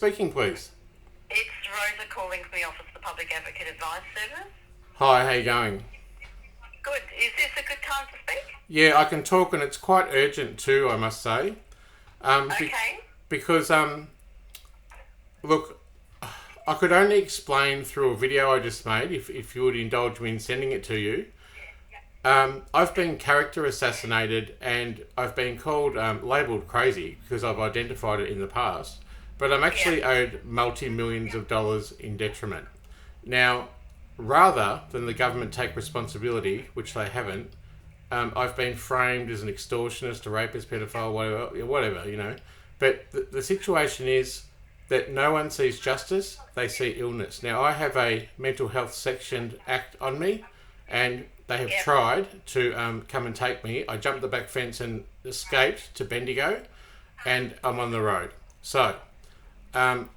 Speaking, please. It's Rosa calling from the Office of the Public Advocate Advice Service. Hi, how you going? Good. Is this a good time to speak? Yeah, I can talk, and it's quite urgent too, I must say. Okay. Because, look, I could only explain through a video I just made, if you would indulge me in sending it to you. I've been character assassinated, and I've been called, labelled crazy, because I've identified it in the past. But I'm actually owed multi-millions of dollars in detriment. Now, rather than the government take responsibility, which they haven't, I've been framed as an extortionist, a rapist, pedophile, whatever. But the situation is that no one sees justice, they see illness. Now, I have a mental health sectioned act on me, and they have tried to come and take me. I jumped the back fence and escaped to Bendigo, and I'm on the road. So,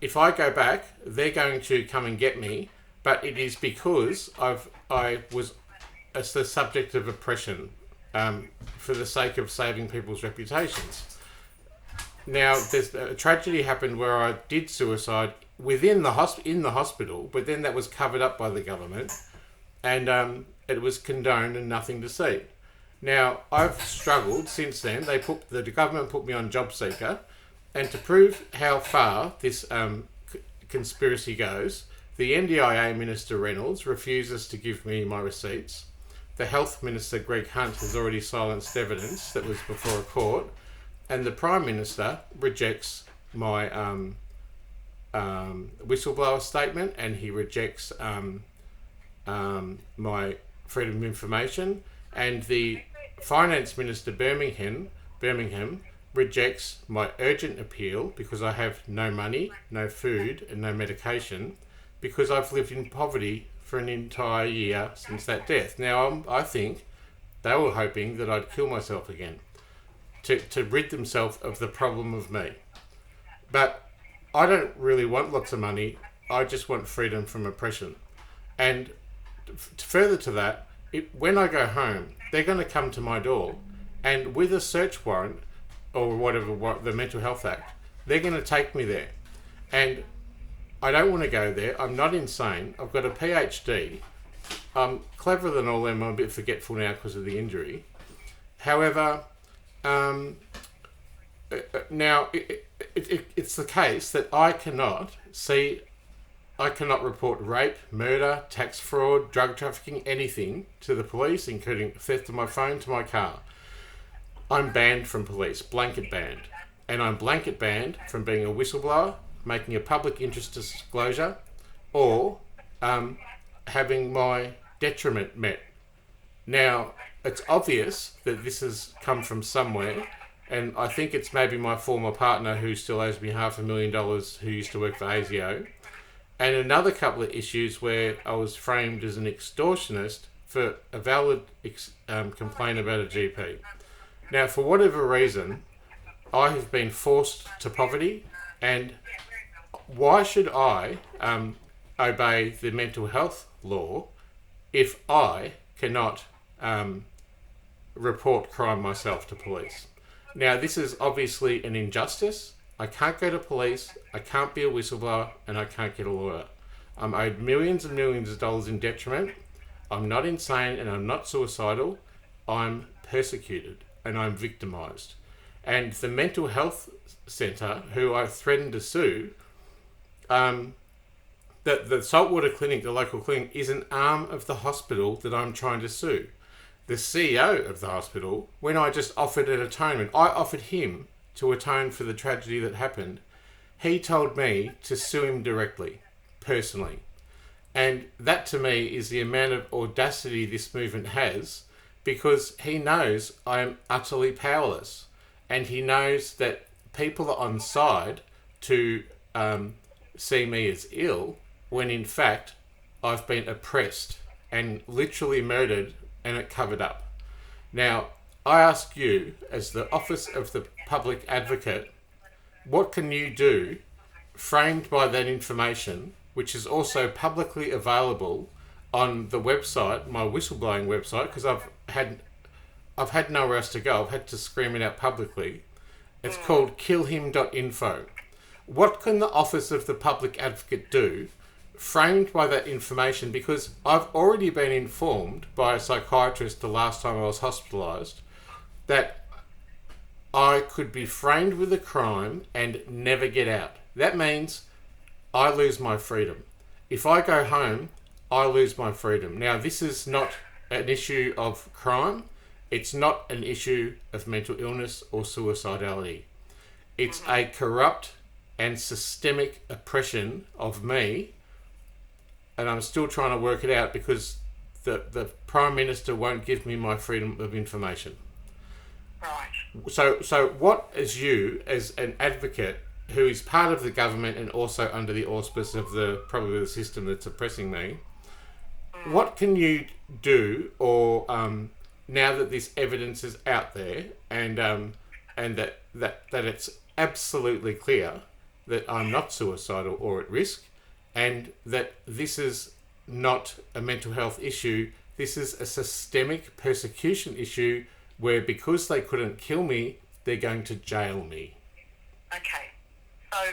if I go back, they're going to come and get me, but it is because I was as the subject of oppression for the sake of saving people's reputations. Now, there's a tragedy happened where I did suicide within in the hospital, but then that was covered up by the government, and it was condoned and nothing to see. Now, I've struggled since then. The government put me on job seeker, and to prove how far this conspiracy goes, the NDIA Minister Reynolds refuses to give me my receipts. The Health Minister Greg Hunt has already silenced evidence that was before a court, and the Prime Minister rejects my whistleblower statement, and he rejects my freedom of information, and the Finance Minister Birmingham rejects my urgent appeal because I have no money, no food, and no medication, because I've lived in poverty for an entire year since that death. Now, I think they were hoping that I'd kill myself again to rid themselves of the problem of me. But I don't really want lots of money. I just want freedom from oppression. And further to that, when I go home, they're going to come to my door, and with a search warrant, or whatever, the Mental Health Act, they're going to take me there. And I don't want to go there. I'm not insane. I've got a PhD. I'm cleverer than all them. I'm a bit forgetful now because of the injury. However, now it's the case that I cannot report rape, murder, tax fraud, drug trafficking, anything to the police, including theft of my phone to my car. I'm banned from police, blanket banned. And I'm blanket banned from being a whistleblower, making a public interest disclosure, or having my detriment met. Now, it's obvious that this has come from somewhere, and I think it's maybe my former partner who still owes me $500,000 who used to work for ASIO, and another couple of issues where I was framed as an extortionist for a valid complaint about a GP. Now, for whatever reason, I have been forced to poverty, and why should I obey the mental health law if I cannot report crime myself to police? Now, this is obviously an injustice. I can't go to police, I can't be a whistleblower, and I can't get a lawyer. I'm owed millions and millions of dollars in detriment. I'm not insane, and I'm not suicidal. I'm persecuted, and I'm victimised. And the mental health centre, who I threatened to sue, the Saltwater Clinic, the local clinic, is an arm of the hospital that I'm trying to sue. The CEO of the hospital, when I just offered an atonement, I offered him to atone for the tragedy that happened. He told me to sue him directly, personally. And that to me is the amount of audacity this movement has, because he knows I am utterly powerless. And he knows that people are on side to see me as ill, when in fact I've been oppressed and literally murdered, and it covered up. Now, I ask you, as the Office of the Public Advocate, what can you do, framed by that information, which is also publicly available on the website, my whistleblowing website, because I've had nowhere else to go. I've had to scream it out publicly. It's called killhim.info. What can the Office of the Public Advocate do, framed by that information? Because I've already been informed by a psychiatrist the last time I was hospitalised that I could be framed with a crime and never get out. That means I lose my freedom. If I go home, I lose my freedom. Now, this is not an issue of crime. It's not an issue of mental illness or suicidality. It's a corrupt and systemic oppression of me, and I'm still trying to work it out because the Prime Minister won't give me my freedom of information. Right. So what is you, as an advocate who is part of the government and also under the auspice of probably the system that's oppressing me, what can you do, or now that this evidence is out there and that it's absolutely clear that I'm not suicidal or at risk, and that this is not a mental health issue, this is a systemic persecution issue where because they couldn't kill me, they're going to jail me. Okay. So,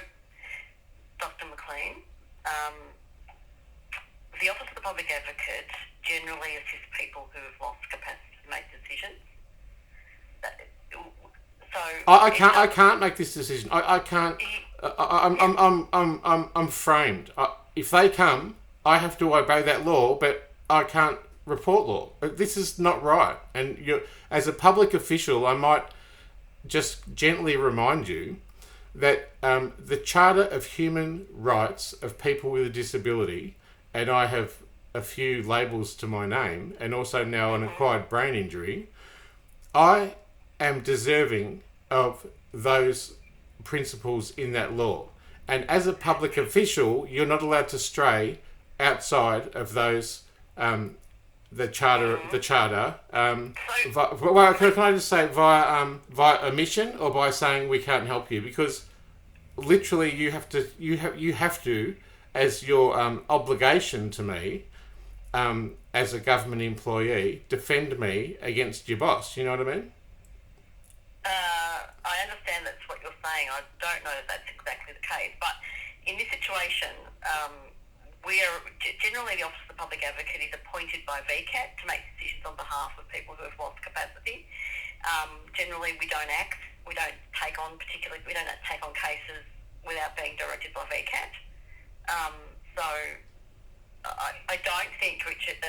Dr. Mclean, the Office of the Public Advocate generally assists people who have lost capacity to make decisions. I can't make this decision. I can't. I'm framed. If they come, I have to obey that law, but I can't report law. This is not right. And as a public official, I might just gently remind you that the Charter of Human Rights of People with a Disability, and I have a few labels to my name, and also now an acquired brain injury, I am deserving of those principles in that law. And as a public official, you're not allowed to stray outside of those, the charter. Can I just say via omission or by saying we can't help you? Because literally, you have to, as your obligation to me, as a government employee, defend me against your boss. You know what I mean? I understand that's what you're saying. I don't know that that's exactly the case. But in this situation, generally the Office of the Public Advocate is appointed by VCAT to make decisions on behalf of people who have lost capacity. Generally, we don't act. We don't take on cases without being directed by VCAT. So I don't think Richard.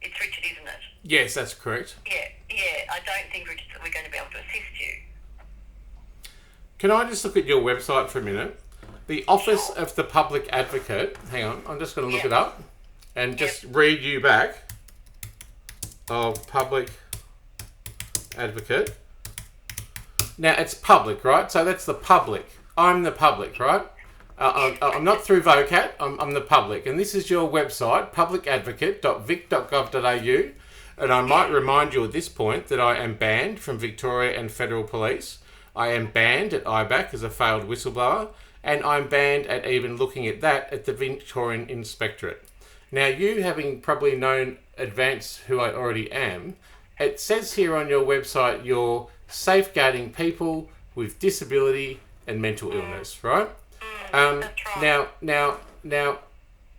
It's Richard, isn't it? Yes, that's correct. Yeah. I don't think, Richard, that we're going to be able to assist you. Can I just look at your website for a minute? The Office of the Public Advocate. Hang on, I'm just going to look it up and just read you back. Of Public Advocate. Now it's public, right? So that's the public. I'm the public, right? I'm not through VOCAT. I'm the public, and this is your website, publicadvocate.vic.gov.au. And I might remind you at this point that I am banned from Victoria and Federal Police. I am banned at IBAC as a failed whistleblower, and I'm banned at even looking at that at the Victorian Inspectorate. Now, you having probably known advance who I already am, it says here on your website you're safeguarding people with disability and mental illness, right? That's right. Now,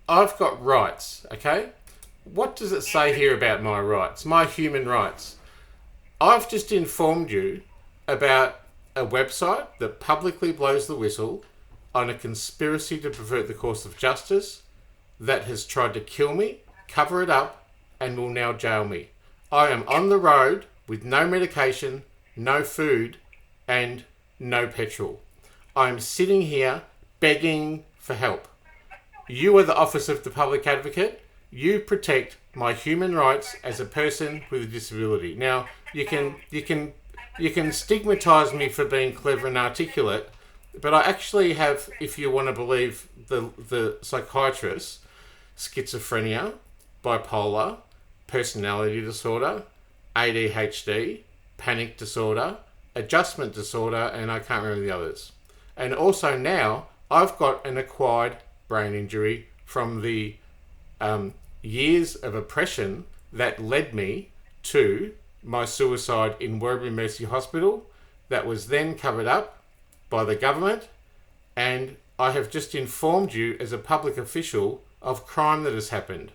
I've got rights, okay? What does it say here about my rights, my human rights? I've just informed you about a website that publicly blows the whistle on a conspiracy to pervert the course of justice that has tried to kill me, cover it up, and will now jail me. I am on the road with no medication, no food, and no petrol. I'm sitting here begging for help. You are the Office of the Public Advocate. You protect my human rights as a person with a disability. Now, you can stigmatise me for being clever and articulate, but I actually have, if you want to believe the psychiatrists, schizophrenia, bipolar, personality disorder, ADHD, panic disorder, adjustment disorder, and I can't remember the others. And also now, I've got an acquired brain injury from the years of oppression that led me to my suicide in Werribee Mercy Hospital that was then covered up by the government, and I have just informed you as a public official of crime that has happened.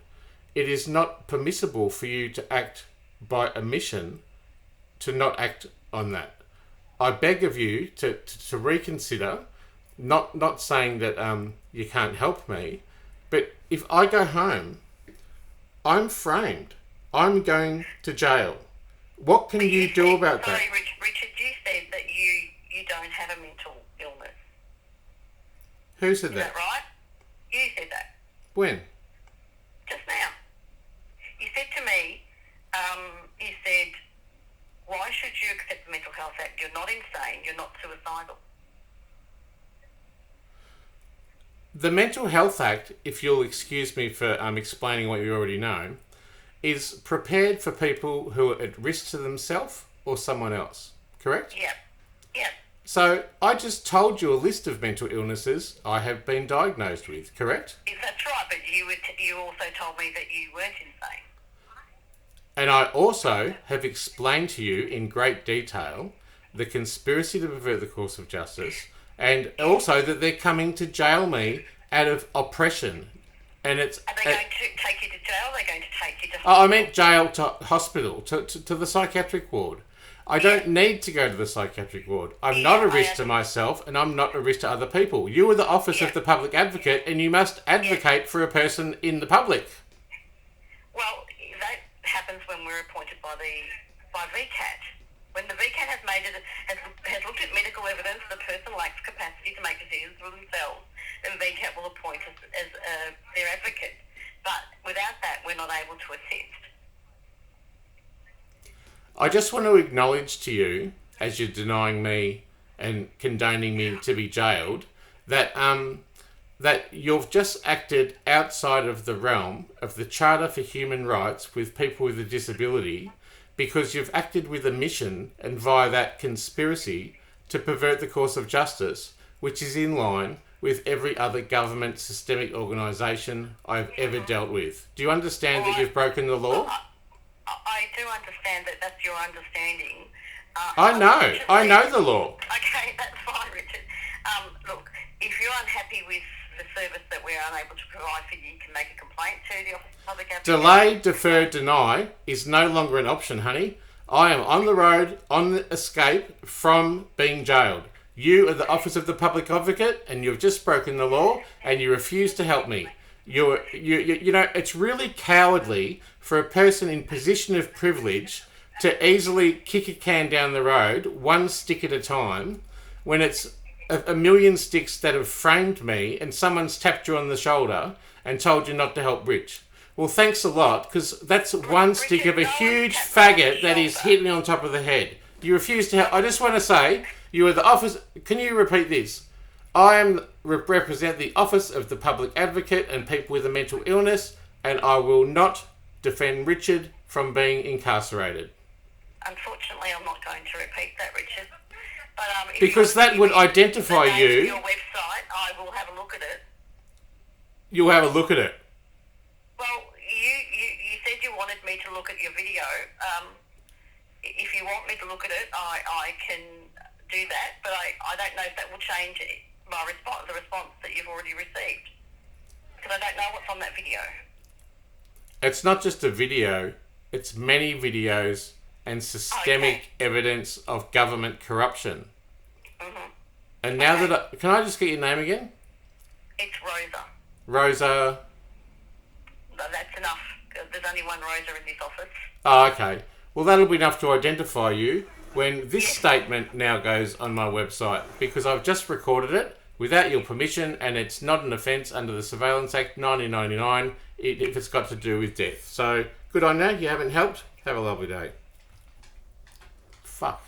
It is not permissible for you to act by omission, to not act on that. I beg of you to reconsider, not saying that you can't help me, but if I go home, I'm framed. I'm going to jail. What can you do about that? Sorry, Richard, you said that you don't have a mental illness. Who said Is that? that right? You said that. When? Just now. You said to me, you said, why should you accept the Mental Health Act? You're not insane. You're not suicidal. The Mental Health Act, if you'll excuse me for explaining what you already know, is prepared for people who are at risk to themselves or someone else, correct? Yep. Yep. So I just told you a list of mental illnesses I have been diagnosed with, correct? That's right, but you also told me that you weren't insane. And I also have explained to you in great detail the conspiracy to pervert the course of justice, and also that they're coming to jail me out of oppression. And it's... Are they going to take you to jail? Are they going to take you to hospital? I meant jail to hospital, to the psychiatric ward. I don't need to go to the psychiatric ward. I'm not a risk to myself, and I'm not a risk to other people. You are the Office of the Public Advocate, and you must advocate for a person in the public. Well, that happens when we're appointed by VCAT. When the VCAT has looked at medical evidence, the person lacks capacity to make decisions for themselves, then VCAT will appoint us as their advocate. But without that, we're not able to assist. I just want to acknowledge to you, as you're denying me and condoning me to be jailed, that that you've just acted outside of the realm of the Charter for Human Rights with people with a disability, because you've acted with a mission and via that conspiracy to pervert the course of justice, which is in line with every other government systemic organisation I've ever dealt with. Do you understand that you've broken the law? I do understand that that's your understanding. I know the law. Okay, that's fine, Richard. Look, if you're unhappy with the service that we're unable to provide for you, you can make a complaint to the Office of Public Advocate. Delay, defer, deny is no longer an option, honey. I am on the road, on the escape from being jailed. You are the Office of the Public Advocate, and you've just broken the law, and you refuse to help me. You know, it's really cowardly for a person in position of privilege to easily kick a can down the road, one stick at a time, when it's a million sticks that have framed me and someone's tapped you on the shoulder and told you not to help Rich. Well, thanks a lot, because that's one stick of a huge faggot that is hitting on top of the head. You refuse to help. I just want to say, you are the office... Can you repeat this? I represent the Office of the Public Advocate and people with a mental illness, and I will not defend Richard from being incarcerated. Unfortunately, I'm not going to repeat that, Richard. But, because that would identify you. Your website, I will have a look at it. You'll have a look at it. Well, you said you wanted me to look at your video. If you want me to look at it, I can do that, but I don't know if that will change my response, the response that you've already received, because I don't know what's on that video. It's not just a video, it's many videos and systemic evidence of government corruption. Mm-hmm. And now that can I just get your name again? It's Rosa. Rosa. No, that's enough. There's only one Rosa in this office. Oh, okay. Well, that'll be enough to identify you when this statement now goes on my website, because I've just recorded it without your permission, and it's not an offence under the Surveillance Act 1999 if it's got to do with death. So, good on you. You haven't helped. Have a lovely day. Fuck.